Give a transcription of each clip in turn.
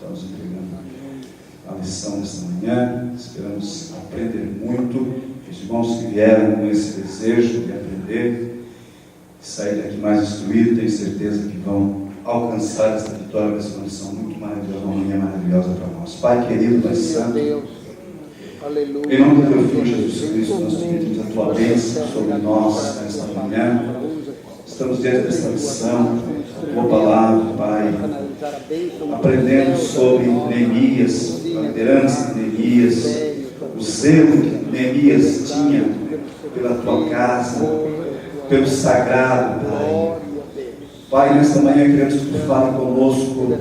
está nos entregando a lição desta manhã. Esperamos aprender muito. Os irmãos que vieram com esse desejo de aprender, de sair daqui mais instruídos, tenho certeza que vão alcançar essa vitória, essa lição muito maravilhosa, uma manhã maravilhosa para nós. Pai querido, Pai Santo, em nome do Teu Filho Jesus Cristo, nós te pedimos a Tua bênção sobre nós nesta manhã. Estamos diante desta lição, a Tua palavra, Pai, aprendendo sobre Neemias, a liderança de Neemias, o zelo que Neemias tinha pela Tua casa, pelo sagrado, Pai. Pai, nesta manhã queremos que Tu fale conosco,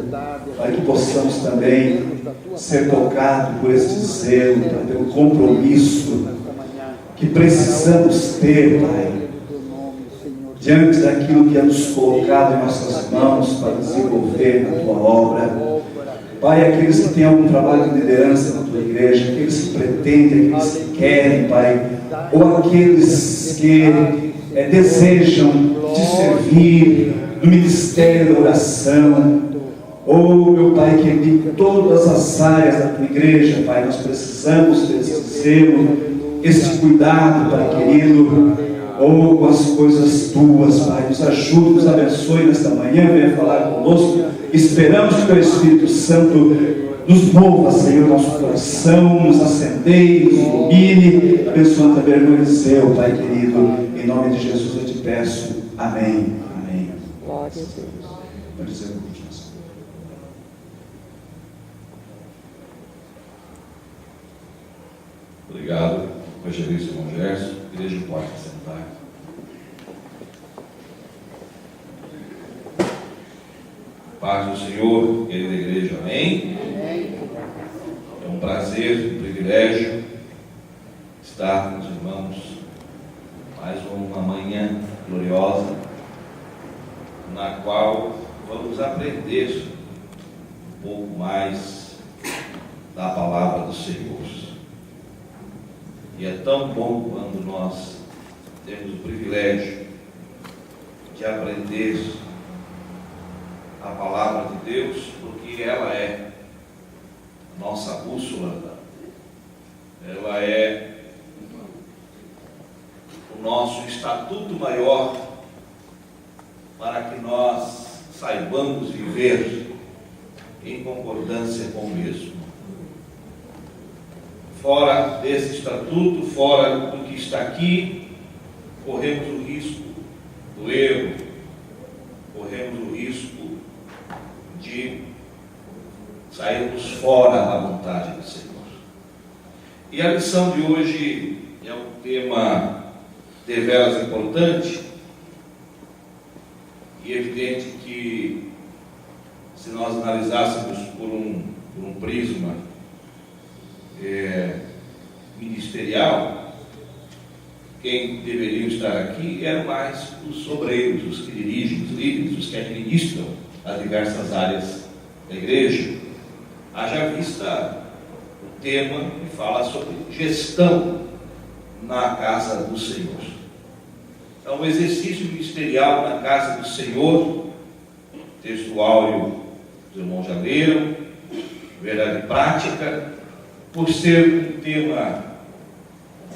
Pai, que possamos também ser tocados por este zelo, Pai, pelo compromisso que precisamos ter, Pai, diante daquilo que é nos colocado em nossas mãos para desenvolver na Tua obra. Pai, aqueles que têm algum trabalho de liderança na Tua igreja, aqueles que pretendem, aqueles que querem, Pai, ou aqueles que desejam te servir no ministério da oração, ou, meu Pai querido, em todas as áreas da Tua igreja, Pai, nós precisamos desse zelo, esse cuidado, Pai querido, ou com as coisas Tuas, Pai. Nos ajude, nos abençoe nesta manhã, venha falar conosco. Esperamos que o Teu Espírito Santo nos mova, Senhor, nosso coração, nos acendeie, nos ilumine, abençoando também a irmã Eliseu, Pai querido, em nome de Jesus eu te peço, amém, amém. Glória a Deus. Pode dizer a continuação. Obrigado, evangelista irmão Gerson. Igreja pode sentar. Paz do Senhor, querida igreja, amém? É um prazer, um privilégio estar com os irmãos mais uma manhã gloriosa, na qual vamos aprender um pouco mais da palavra do Senhor. E é tão bom quando nós temos o privilégio de aprender a palavra de Deus, porque ela é nossa bússola, ela é o nosso estatuto maior para que nós saibamos viver em concordância com o mesmo. Fora desse estatuto, fora do que está aqui, corremos o risco do erro, corremos o risco de sairmos fora da vontade do Senhor. E a lição de hoje é um tema deveras importante, e é evidente que, se nós analisássemos por um prisma ministerial, quem deveriam estar aqui eram mais os obreiros, os que dirigem, os líderes, os que administram as diversas áreas da igreja. Haja vista o tema que fala sobre gestão na casa do Senhor. Então, o exercício ministerial na casa do Senhor, texto áureo do irmão já leram, verdade prática, por ser um tema,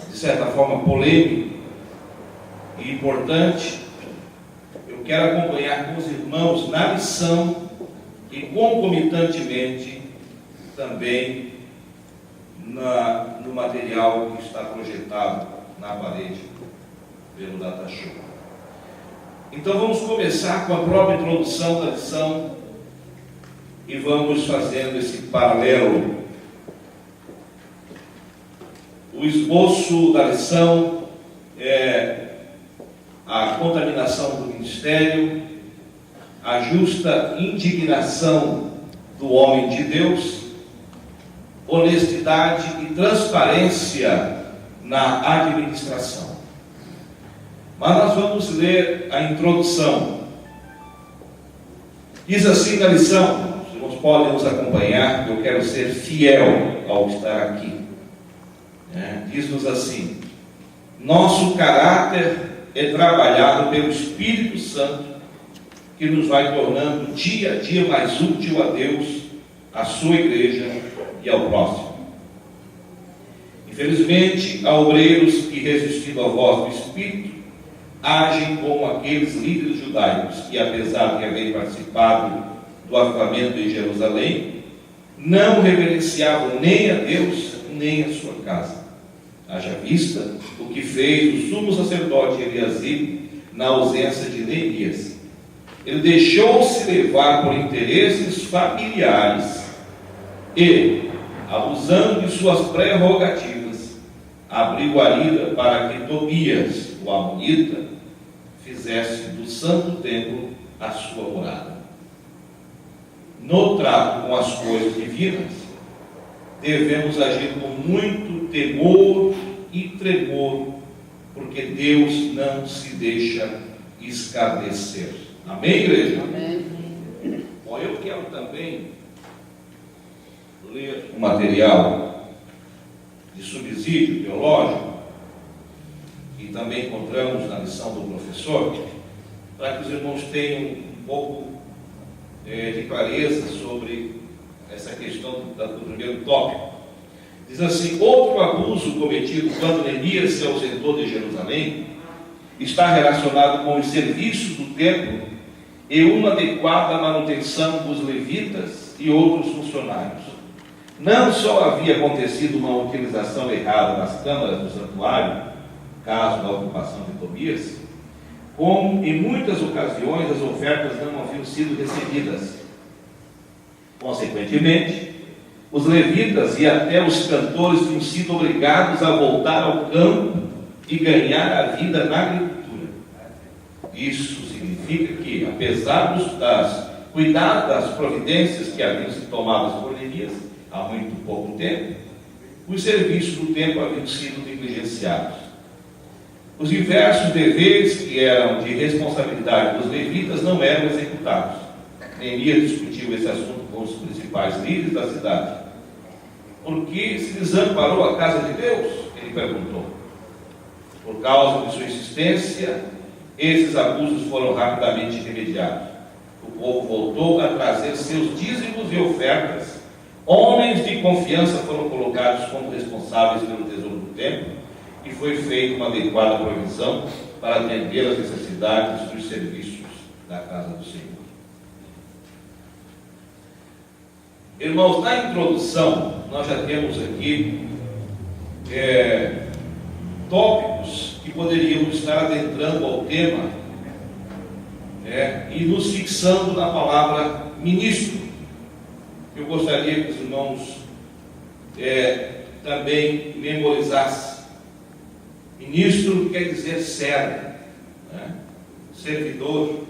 de certa forma, polêmico e importante, eu quero acompanhar com os irmãos na lição e concomitantemente também no material que está projetado na parede pelo Data Show. Então vamos começar com a própria introdução da lição e vamos fazendo esse paralelo. O esboço da lição é a contaminação do ministério, a justa indignação do homem de Deus, honestidade e transparência na administração. Mas nós vamos ler a introdução. Diz assim na lição, os irmãos podem nos acompanhar, eu quero ser fiel ao estar aqui. Diz-nos assim: nosso caráter é trabalhado pelo Espírito Santo, que nos vai tornando dia a dia mais útil a Deus, à sua igreja e ao próximo. Infelizmente, há obreiros que, resistindo à voz do Espírito, agem como aqueles líderes judaicos que, apesar de haverem participado do avivamento em Jerusalém, não reverenciavam nem a Deus, nem a sua casa. Haja vista o que fez o sumo sacerdote Eliasib na ausência de Neemias. Ele deixou-se levar por interesses familiares e, abusando de suas prerrogativas, abriu guarida para que Tobias, o amonita, fizesse do santo templo a sua morada. No trato com as coisas divinas, devemos agir com muito temor e tremor, porque Deus não se deixa escarnecer. Amém, igreja? Amém. Bom, eu quero também ler um material de subsídio teológico, que também encontramos na lição do professor, para que os irmãos tenham um pouco de clareza sobre essa questão do primeiro tópico. Diz assim: outro abuso cometido quando Neemias se ausentou de Jerusalém está relacionado com os serviços do templo e uma adequada manutenção dos levitas e outros funcionários. Não só havia acontecido uma utilização errada das câmaras do santuário, caso da ocupação de Tobias, como em muitas ocasiões as ofertas não haviam sido recebidas. Consequentemente, os levitas e até os cantores tinham sido obrigados a voltar ao campo e ganhar a vida na agricultura. Isso significa que, apesar cuidar das providências que haviam sido tomadas por Neemias há muito pouco tempo, os serviços do templo haviam sido negligenciados. Os diversos deveres que eram de responsabilidade dos levitas não eram executados. Neemias discutiu esse assunto com os principais líderes da cidade. Por que se desamparou a casa de Deus? Ele perguntou. Por causa de sua insistência, esses abusos foram rapidamente remediados. O povo voltou a trazer seus dízimos e ofertas. Homens de confiança foram colocados como responsáveis pelo tesouro do templo e foi feita uma adequada provisão para atender às necessidades dos serviços da casa do Senhor. Irmãos, na introdução, nós já temos aqui tópicos que poderíamos estar adentrando ao tema e nos fixando na palavra ministro. Eu gostaria que os irmãos também memorizassem. Ministro quer dizer servo, servidor.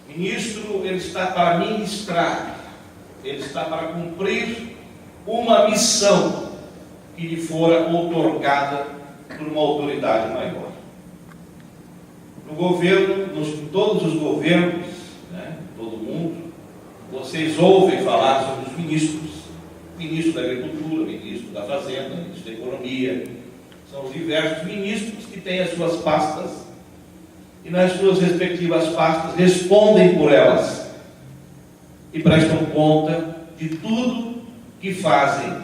Ministro, ele está para ministrar. Ele está para cumprir uma missão que lhe fora outorgada por uma autoridade maior. No governo, em todos os governos, todo mundo, vocês ouvem falar sobre os ministros. Ministro da Agricultura, ministro da Fazenda, ministro da Economia. São os diversos ministros que têm as suas pastas e nas suas respectivas pastas respondem por elas e prestam conta de tudo que fazem.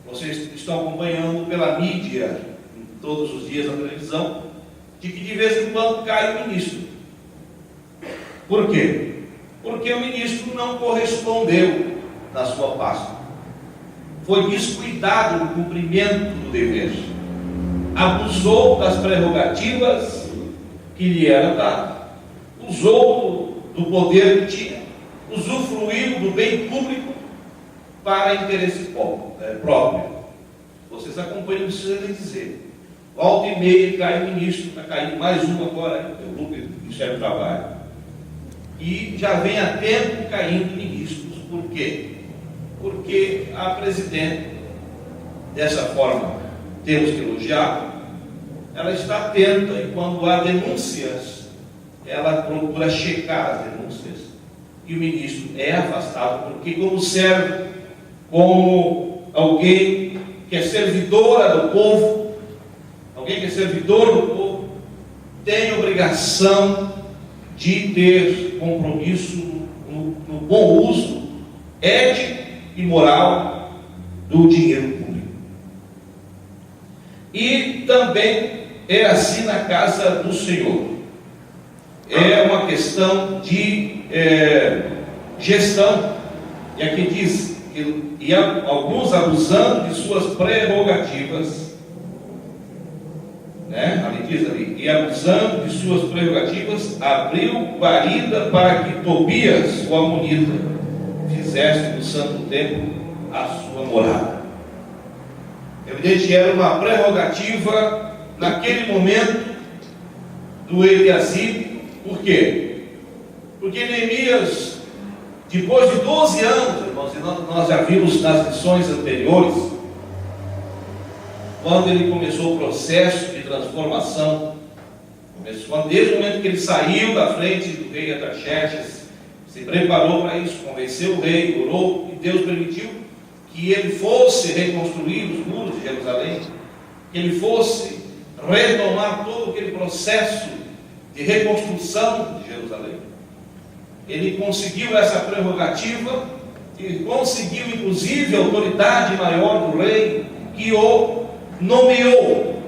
Vocês estão acompanhando pela mídia, todos os dias na televisão, de que de vez em quando cai o ministro. Por quê? Porque o ministro não correspondeu na sua pasta. Foi descuidado no cumprimento do dever. Abusou das prerrogativas que lhe eram dadas. Usou do poder que tinha. Usufruiu do bem público para interesse próprio. Vocês acompanham, não precisa nem dizer. Volta e meia cai o ministro, está caindo mais um agora, o grupo do Ministério do Trabalho. E já vem há tempo caindo ministros. Por quê? Porque a presidente, dessa forma, temos que elogiar, ela está atenta e quando há denúncias, ela procura checar as denúncias. E o ministro é afastado, porque como servo, como alguém que é servidora do povo, alguém que é servidor do povo, tem obrigação de ter compromisso no bom uso ética e moral do dinheiro público. E também é assim na casa do Senhor. É uma questão de gestão. E aqui diz que e alguns abusando de suas prerrogativas, né? Ali diz ali, e abusando de suas prerrogativas, abriu guarida para que Tobias, o amonita, fizesse do santo templo a sua morada. Evidente que era uma prerrogativa naquele momento do Eliasibe. Por quê? Porque Neemias, depois de 12 anos, irmãos, e nós já vimos nas lições anteriores, quando ele começou o processo de transformação, desde o momento que ele saiu da frente do rei Artaxerxes, se preparou para isso, convenceu o rei, orou, e Deus permitiu que ele fosse reconstruir os muros de Jerusalém, que ele fosse retomar todo aquele processo de reconstrução de Jerusalém. Ele conseguiu essa prerrogativa e conseguiu inclusive a autoridade maior do rei, que o nomeou